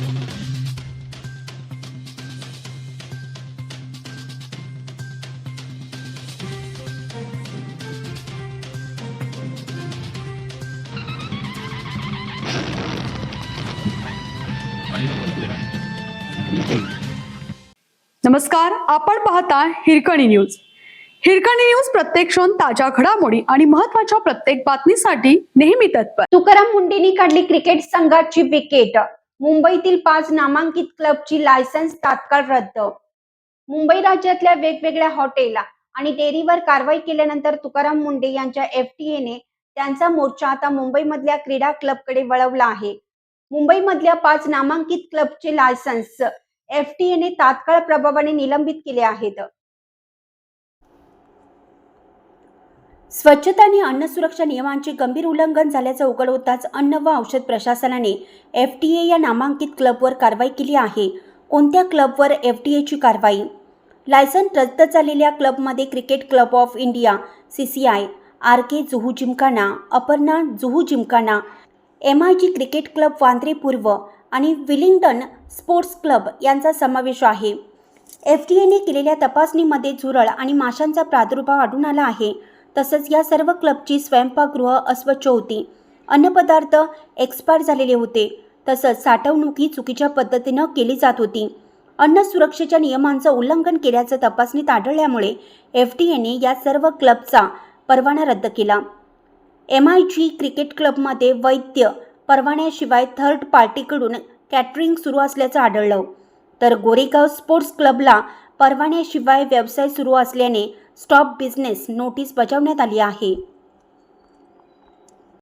नमस्कार, आपण पाहता हिरकणी न्यूज. हिरकणी न्यूज प्रत्येक क्षण ताज्या घडामोडी आणि महत्त्वाच्या प्रत्येक बातमीसाठी नेहमी तत्पर. तुकाराम मुंडेंनी काढली क्रिकेट संघाची विकेट. मुंबईतील 5 नामांकित क्लबची लायसन्स तात्काळ रद्द. मुंबई राज्यातल्या वेगवेगळ्या हॉटेल आणि डेअरीवर कारवाई केल्यानंतर तुकाराम मुंडे यांच्या FTAने त्यांचा मोर्चा आता मुंबईमधल्या क्रीडा क्लबकडे वळवला आहे. मुंबईमधल्या 5 नामांकित क्लबचे लायसन्स FTAने तात्काळ प्रभावाने निलंबित केले आहेत. स्वच्छता आणि अन्न सुरक्षा नियमांचे गंभीर उल्लंघन झाल्याचं उघड होताच अन्न व औषध प्रशासनाने FTA या नामांकित क्लबवर कारवाई केली आहे. कोणत्या क्लबवर FTAची कारवाई? लायसन्स रद्द झालेल्या क्लबमध्ये cricket club of India CCI, RK Juhu Gymkhana, Aparna Juhu Gymkhana, MIG cricket club Vandre पूर्व आणि विलिंग्टन स्पोर्ट्स क्लब यांचा समावेश आहे. FTAने केलेल्या तपासणीमध्ये झुरळ आणि माशांचा प्रादुर्भाव आढळून आला आहे. तसंच या सर्व क्लबची स्वयंपाकगृह अस्वच्छ होती, अन्नपदार्थ एक्सपायर झालेले होते, तसंच साठवणूक ही चुकीच्या पद्धतीनं केली जात होती. अन्न सुरक्षेच्या नियमांचं उल्लंघन केल्याचं तपासणीत आढळल्यामुळे FTAने या सर्व क्लबचा परवाना रद्द केला. MIG क्रिकेट क्लबमध्ये वैध परवान्याशिवाय थर्ड पार्टीकडून कॅटरिंग सुरू असल्याचं आढळलं, तर गोरेगाव स्पोर्ट्स क्लबला परवान्याशिवाय व्यवसाय सुरू असल्याने स्टॉप बिझनेस नोटीस बजावण्यात आली आहे.